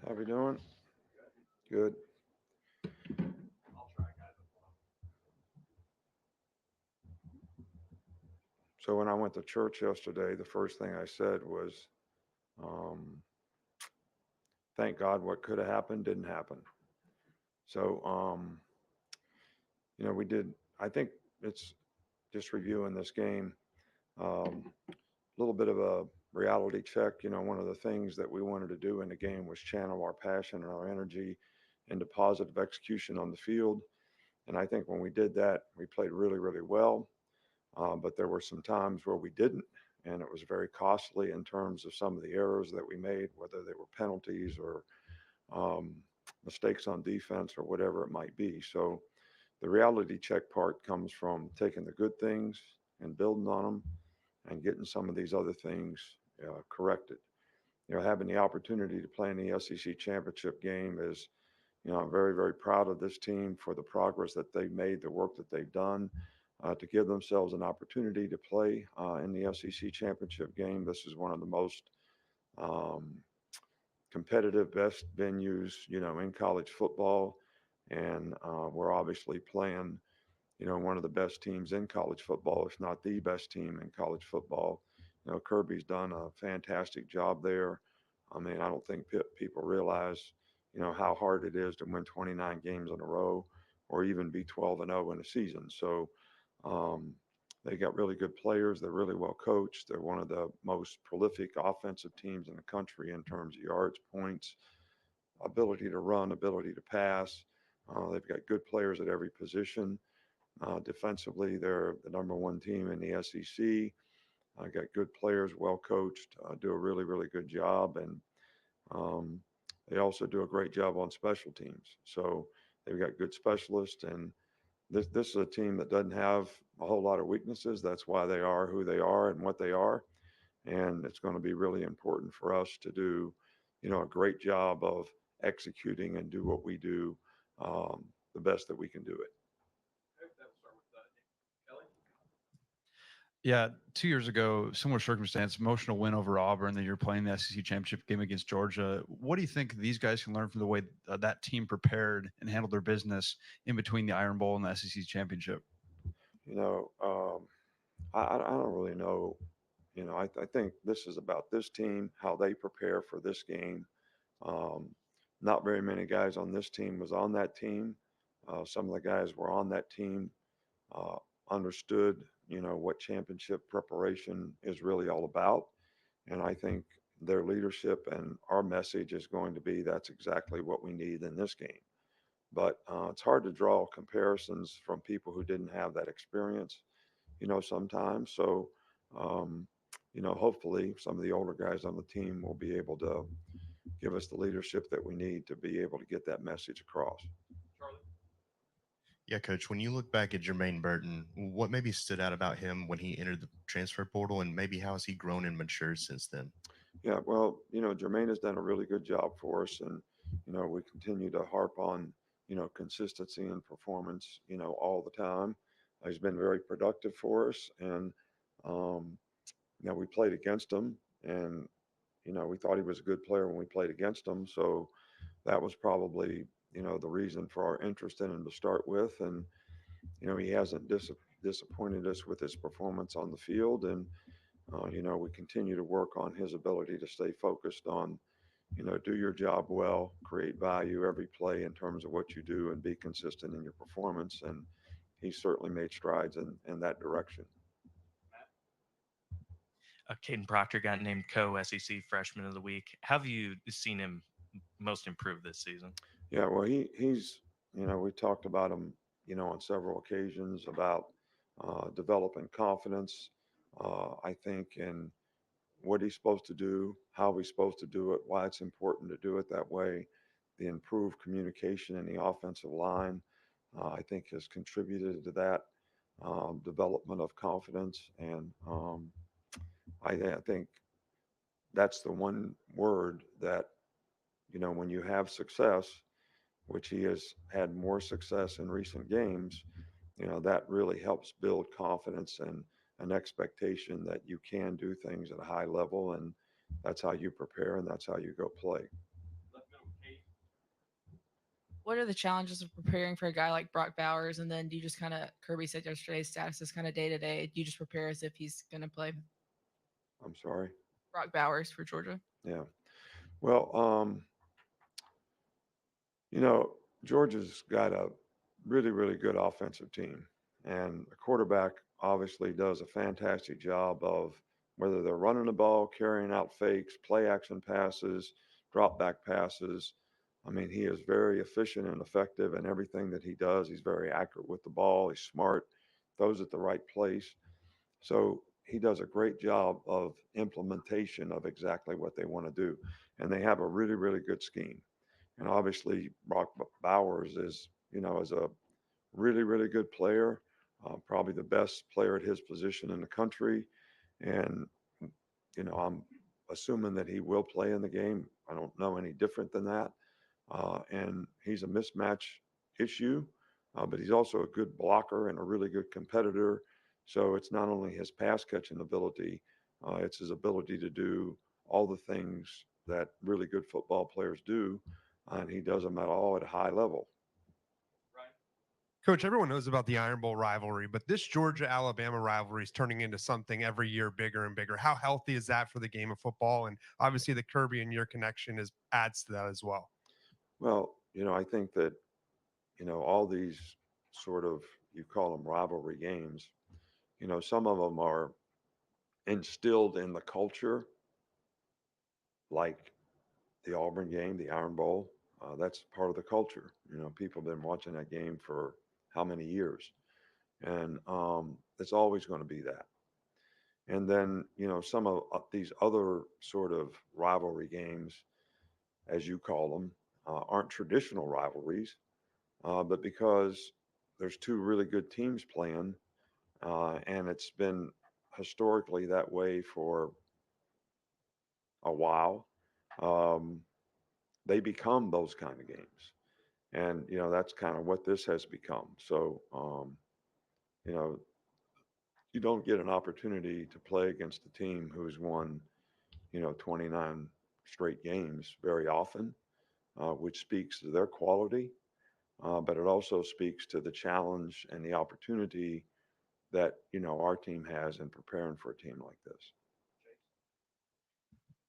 How we doing? Good. So when I went to church yesterday, the first thing I said was, um, "Thank God, what could have happened didn't happen." So, we did. I think it's just reviewing this game. A little bit of a reality check. One of the things that we wanted to do in the game was channel our passion and our energy into positive execution on the field. And I think when we did that, we played really, really well. But there were some times where we didn't, and it was very costly in terms of some of the errors that we made, whether they were penalties or um, mistakes on defense or whatever it might be. So the reality check part comes from taking the good things and building on them and getting some of these other things corrected. Having the opportunity to play in the SEC championship game is, I'm very, very proud of this team for the progress that they've made, the work that they've done to give themselves an opportunity to play in the SEC championship game. This is one of the most um, competitive, best venues, in college football. And we're obviously playing, one of the best teams in college football, if not the best team in college football. Kirby's done a fantastic job there. I mean, I don't think people realize, how hard it is to win 29 games in a row or even be 12-0 in a season. So um, they got really good players. They're really well coached. They're one of the most prolific offensive teams in the country in terms of yards, points, ability to run, ability to pass. They've got good players at every position. Defensively, they're the number one team in the SEC. Got good players, well coached, do a really, really good job. And um, they also do a great job on special teams. So they've got good specialists. And this is a team that doesn't have a whole lot of weaknesses. That's why they are who they are and what they are. And it's going to be really important for us to do, a great job of executing and do what we do the best that we can do it. Yeah, 2 years ago, similar circumstance, emotional win over Auburn. Then you're playing the SEC championship game against Georgia. What do you think these guys can learn from the way that team prepared and handled their business in between the Iron Bowl and the SEC championship? You know, I don't really know. I think this is about this team, how they prepare for this game. Um, Not very many guys on this team was on that team. Some of the guys were on that team, uh, understood, what championship preparation is really all about. And I think their leadership and our message is going to be that's exactly what we need in this game. But it's hard to draw comparisons from people who didn't have that experience, sometimes. So, um, hopefully some of the older guys on the team will be able to give us the leadership that we need to be able to get that message across. Yeah, coach, when you look back at Jermaine Burton, what maybe stood out about him when he entered the transfer portal and maybe how has he grown and matured since then? Yeah, well, Germaine has done a really good job for us, and we continue to harp on consistency and performance, all the time. He's been very productive for us, and um, we played against him, and we thought he was a good player when we played against him, so that was probably the reason for our interest in him to start with, and he hasn't disappointed us with his performance on the field, and we continue to work on his ability to stay focused on, do your job well, create value every play in terms of what you do, and be consistent in your performance. And he's certainly made strides in that direction. Kayden Proctor got named co-SEC Freshman of the Week. How have you seen him most improve this season? Yeah, well, he's, we talked about him, on several occasions about developing confidence. I think in what he's supposed to do, how he's supposed to do it, why it's important to do it that way. The improved communication in the offensive line, I think, has contributed to that development of confidence. And I think that's the one word that, when you have success, which he has had more success in recent games, that really helps build confidence and an expectation that you can do things at a high level. And that's how you prepare and that's how you go play. What are the challenges of preparing for a guy like Brock Bowers? And then do you just kind of, Kirby said yesterday, status is kind of day to day. Do you just prepare as if he's going to play I'm sorry. Brock Bowers for Georgia? Yeah. Well, you know, Georgia's got a really, really good offensive team, and the quarterback obviously does a fantastic job of whether they're running the ball, carrying out fakes, play action passes, drop back passes. I mean, he is very efficient and effective in everything that he does. He's very accurate with the ball. He's smart, throws at the right place. So he does a great job of implementation of exactly what they want to do. And they have a really, really good scheme. And obviously, Brock Bowers is a really, really good player, probably the best player at his position in the country. And, I'm assuming that he will play in the game. I don't know any different than that. And he's a mismatch issue, but he's also a good blocker and a really good competitor. So it's not only his pass catching ability, it's his ability to do all the things that really good football players do, and he does them at all at a high level. Coach, everyone knows about the Iron Bowl rivalry, but this Georgia-Alabama rivalry is turning into something every year bigger and bigger. How healthy is that for the game of football? And obviously, the Kirby and your connection adds to that as well. Well, I think that, all these sort of, you call them rivalry games, some of them are instilled in the culture, like the Auburn game, the Iron Bowl. That's part of the culture. People have been watching that game for how many years, and it's always going to be that. And then some of these other sort of rivalry games, as you call them, aren't traditional rivalries, but because there's two really good teams playing, and it's been historically that way for a while. Um, they become those kind of games. And, that's kind of what this has become. So, you know, you don't get an opportunity to play against a team who's won, 29 straight games very often, which speaks to their quality. But it also speaks to the challenge and the opportunity that, our team has in preparing for a team like this.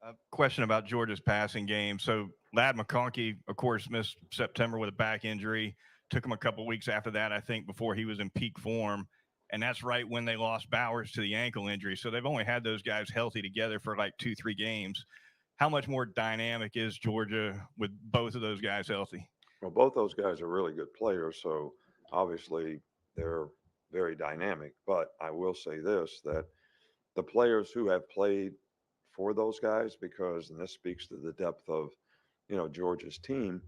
A question about Georgia's passing game. So Lad McConkey, of course, missed September with a back injury. Took him a couple weeks after that, I think, before he was in peak form. And that's right when they lost Bowers to the ankle injury. So they've only had those guys healthy together for like 2-3 games. How much more dynamic is Georgia with both of those guys healthy? Well, both those guys are really good players. So obviously they're very dynamic. But I will say this, that the players who have played for those guys, because, and this speaks to the depth of, Georgia's team,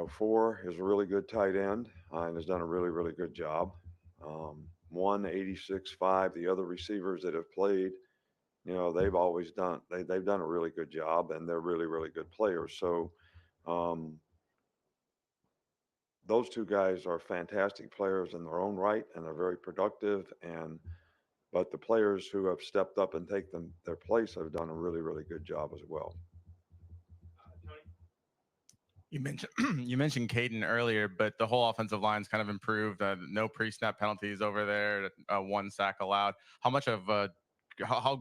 four is a really good tight end and has done a really, really good job. One, 86.5, the other receivers that have played, they've always done, they've done a really good job, and they're really, really good players. So um, those two guys are fantastic players in their own right, and they're very productive. But the players who have stepped up and taken their place have done a really, really good job as well. You mentioned you mentioned Kayden earlier, but the whole offensive line's kind of improved. No pre-snap penalties over there. 1 sack allowed. How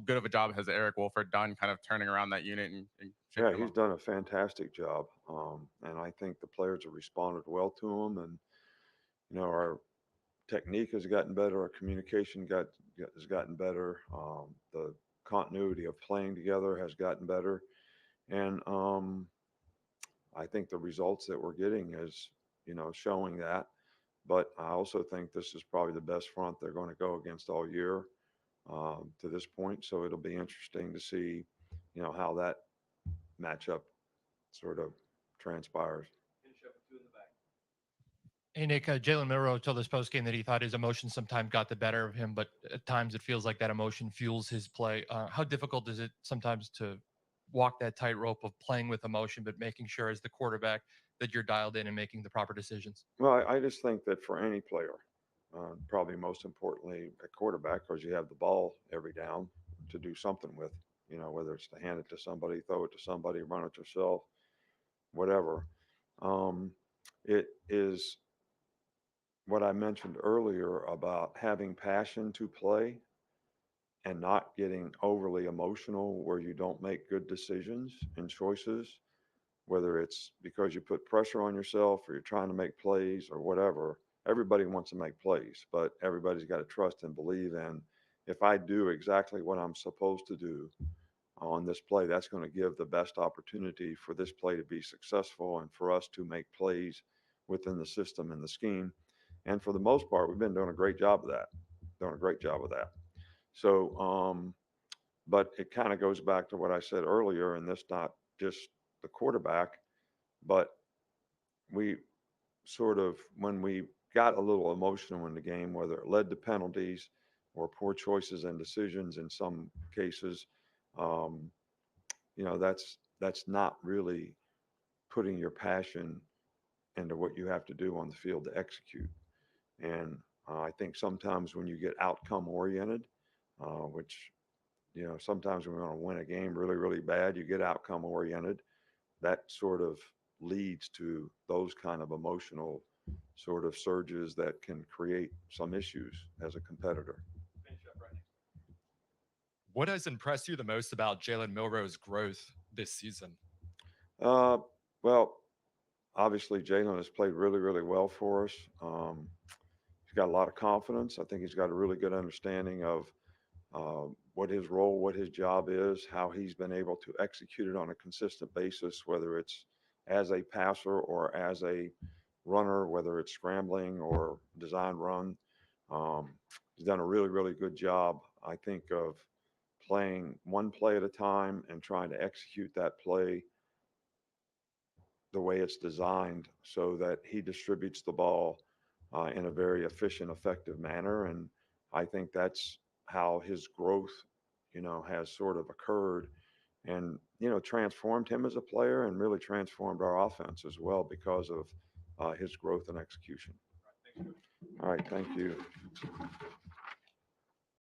good of a job has Eric Wolford done, kind of turning around that unit and Yeah, shaping them he's up? done a fantastic job, and I think the players have responded well to him. And our technique has gotten better, our communication has gotten better, the continuity of playing together has gotten better, and I think the results that we're getting is, showing that. But I also think this is probably the best front they're going to go against all year, to this point. So it'll be interesting to see, how that matchup sort of transpires. Hey, Nick, Jalen Milroe told us post game that he thought his emotion sometimes got the better of him, but at times it feels like that emotion fuels his play. How difficult is it sometimes to walk that tightrope of playing with emotion, but making sure as the quarterback that you're dialed in and making the proper decisions? Well, I just think that for any player, probably most importantly a quarterback, because you have the ball every down to do something with, whether it's to hand it to somebody, throw it to somebody, run it yourself, whatever. It is what I mentioned earlier about having passion to play and not getting overly emotional where you don't make good decisions and choices, whether it's because you put pressure on yourself or you're trying to make plays or whatever. Everybody wants to make plays, but everybody's got to trust and believe in if I do exactly what I'm supposed to do on this play, that's going to give the best opportunity for this play to be successful and for us to make plays within the system and the scheme. And for the most part, we've been doing a great job of that, doing a great job of that. So, but it kind of goes back to what I said earlier, and this not just the quarterback, but we sort of, when we got a little emotional in the game, whether it led to penalties or poor choices and decisions in some cases, um, that's not really putting your passion into what you have to do on the field to execute. And I think sometimes when you get outcome oriented, which sometimes when we want to win a game really, really bad, you get outcome oriented. That sort of leads to those kind of emotional sort of surges that can create some issues as a competitor. What has impressed you the most about Jalen Milroe's growth this season? Uh, well, obviously Jalen has played really, really well for us. He's got a lot of confidence. I think he's got a really good understanding of what his role, what his job is, how he's been able to execute it on a consistent basis, whether it's as a passer or as a runner, whether it's scrambling or design run. Um, he's done a really, really good job, I think, of playing one play at a time and trying to execute that play the way it's designed so that he distributes the ball in a very efficient, effective manner. And I think that's how his growth, has sort of occurred and, transformed him as a player and really transformed our offense as well because of his growth and execution. All right. Thank you.